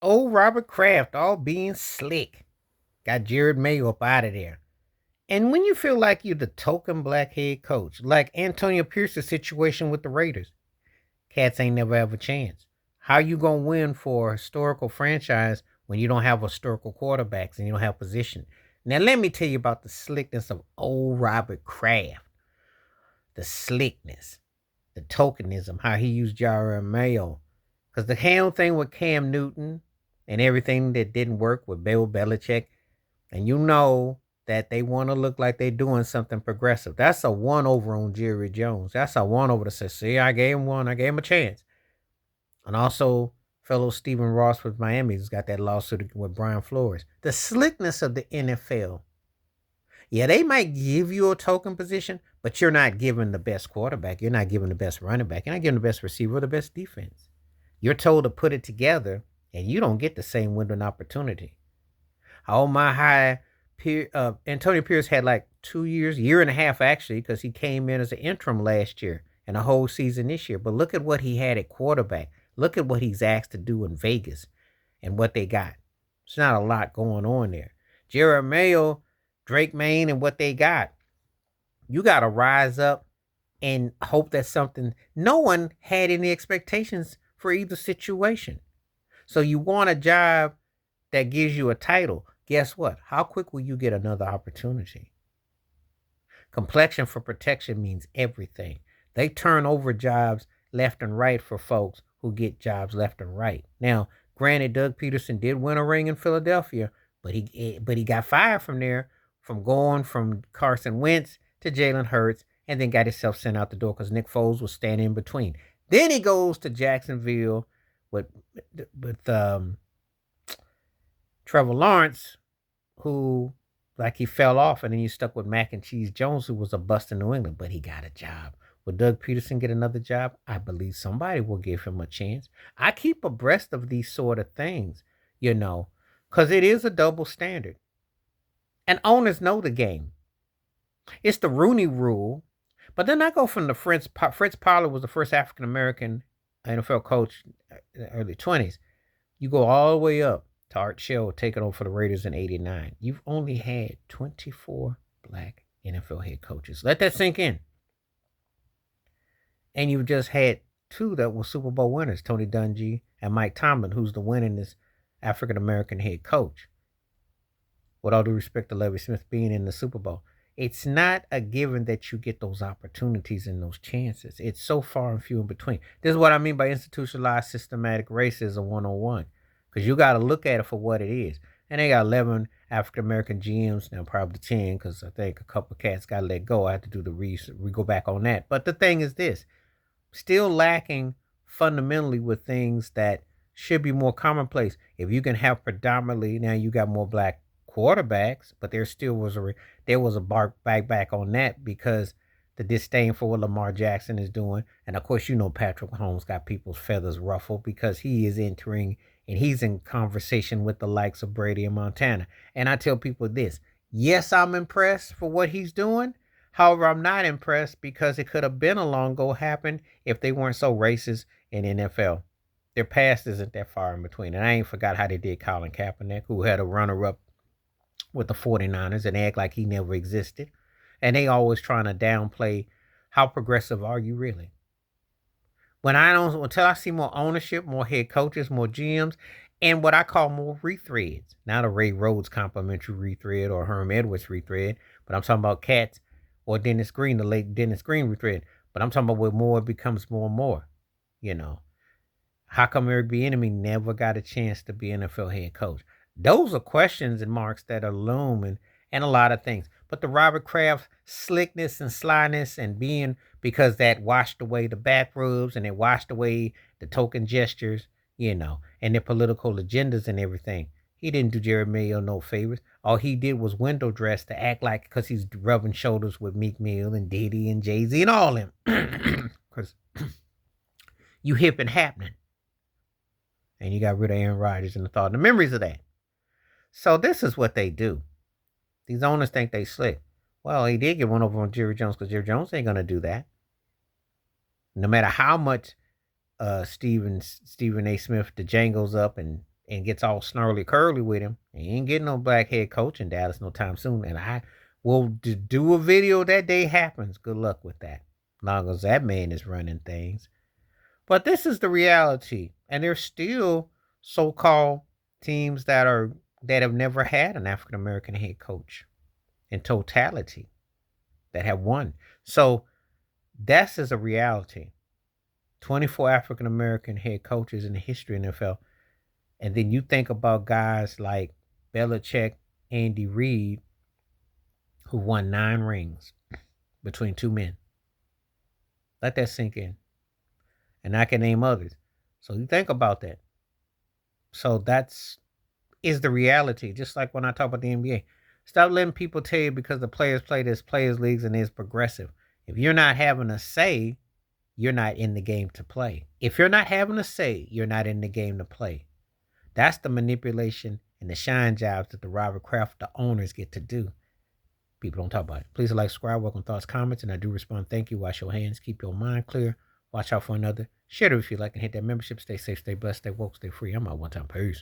Old Robert Kraft all being slick. Got Jared Mayo up out of there. And when you feel like you're the token black head coach, like Antonio Pierce's situation with the Raiders, Cats ain't never have a chance. How you gonna win for a historical franchise when you don't have historical quarterbacks and you don't have position? Now let me tell you about the slickness of old Robert Kraft. The slickness, the tokenism, how he used Jared Mayo. Because the whole thing with Cam Newton and everything that didn't work with Bill Belichick, and you know that they want to look like they're doing something progressive. That's a one over on Jerry Jones. That's a one over that says, see, I gave him one, I gave him a chance. And also, fellow Stephen Ross with Miami has got that lawsuit with Brian Flores. The slickness of the NFL. Yeah, they might give you a token position, but you're not giving the best quarterback. You're not giving the best running back. You're not giving the best receiver or the best defense. You're told to put it together, and you don't get the same window and opportunity. Oh my high, Antonio Pierce had like 2 years, year and a half actually, because he came in as an interim last year and a whole season this year. But look at what he had at quarterback. Look at what he's asked to do in Vegas and what they got. It's not a lot going on there. Jared Mayo, Drake Maine, and what they got. You got to rise up and hope that something. No one had any expectations for either situation. So you want a job that gives you a title. Guess what? How quick will you get another opportunity? Complexion for protection means everything. They turn over jobs left and right for folks who get jobs left and right. Now, granted, Doug Peterson did win a ring in Philadelphia, but he got fired from there from going from Carson Wentz to Jalen Hurts, and then got himself sent out the door because Nick Foles was standing in between. Then he goes to Jacksonville with with Trevor Lawrence, who like he fell off, and then you stuck with Mac and Cheese Jones, who was a bust in New England, but he got a job. Will Doug Peterson get another job? I believe somebody will give him a chance. I keep abreast of these sort of things, you know, because it is a double standard. And owners know the game. It's the Rooney rule. But then I go from the Fritz Pollard was the first African American NFL coach in the early 20s. You go all the way up to Art Shell taking over for the Raiders in '89. You've only had 24 black NFL head coaches. Let that sink in. And you've just had two that were Super Bowl winners, Tony Dungy and Mike Tomlin, who's the winningest African American head coach. With all due respect to Levy Smith being in the Super Bowl. It's not a given that you get those opportunities and those chances. It's so far and few in between. This is what I mean by institutionalized systematic racism 101. Because you got to look at it for what it is. And they got 11 African American GMs, now probably 10, because I think a couple of cats got let go. I have to do the we go back on that. But the thing is this, still lacking fundamentally with things that should be more commonplace. If you can have predominantly, now you got more black quarterbacks, but there was a bark back on that because the disdain for what Lamar Jackson is doing, and of course you know Patrick Mahomes got people's feathers ruffled because he is entering and he's in conversation with the likes of Brady and Montana. And I tell people this: yes, I'm impressed for what he's doing. However, I'm not impressed because it could have been a long ago happened if they weren't so racist in NFL. Their past isn't that far in between. And I ain't forgot how they did Colin Kaepernick, who had a runner up with the 49ers and act like he never existed. And they always trying to downplay how progressive are you really? When I don't until I see more ownership, more head coaches, more GMs, and what I call more rethreads. Not a Ray Rhodes complimentary rethread or Herm Edwards rethread, but I'm talking about Cats or Dennis Green, the late Dennis Green rethread. But I'm talking about where more becomes more and more. You know, how come Eric Bieniemy never got a chance to be NFL head coach? Those are questions and marks that are looming and a lot of things. But the Robert Kraft slickness and slyness and being because that washed away the back rubs and it washed away the token gestures, you know, and their political agendas and everything. He didn't do Jared Mayo no favors. All he did was window dress to act like because he's rubbing shoulders with Meek Mill and Diddy and Jay-Z and all them. Because you hip and happening. And you got rid of Aaron Rodgers and the thought and the memories of that. So this is what they do. These owners think they slick. Well, he did get one over on Jerry Jones because Jerry Jones ain't gonna do that. No matter how much Stephen A. Smith the Django's up and and gets all snarly curly with him. He ain't getting no black head coach in Dallas no time soon. And I will do a video that day happens. Good luck with that. Long as that man is running things. But this is the reality. And there's still so-called teams that have never had an African American head coach in totality that have won. So that's is a reality. 24 African American head coaches in the history of the NFL. And then you think about guys like Belichick, Andy Reid, who won 9 rings between 2 men. Let that sink in. And I can name others. So you think about that. So that's is the reality. Just like when I talk about the NBA. Stop letting people tell you because the players play this players leagues and it's progressive. If you're not having a say, you're not in the game to play. If you're not having a say, you're not in the game to play. That's the manipulation and the shine jobs that the Robert Kraft, the owners, get to do. People don't talk about it. Please like, subscribe, welcome thoughts, comments, and I do respond. Thank you. Wash your hands. Keep your mind clear. Watch out for another. Share it if you like and hit that membership. Stay safe, stay blessed, stay woke, stay free. I'm out one time. Peace.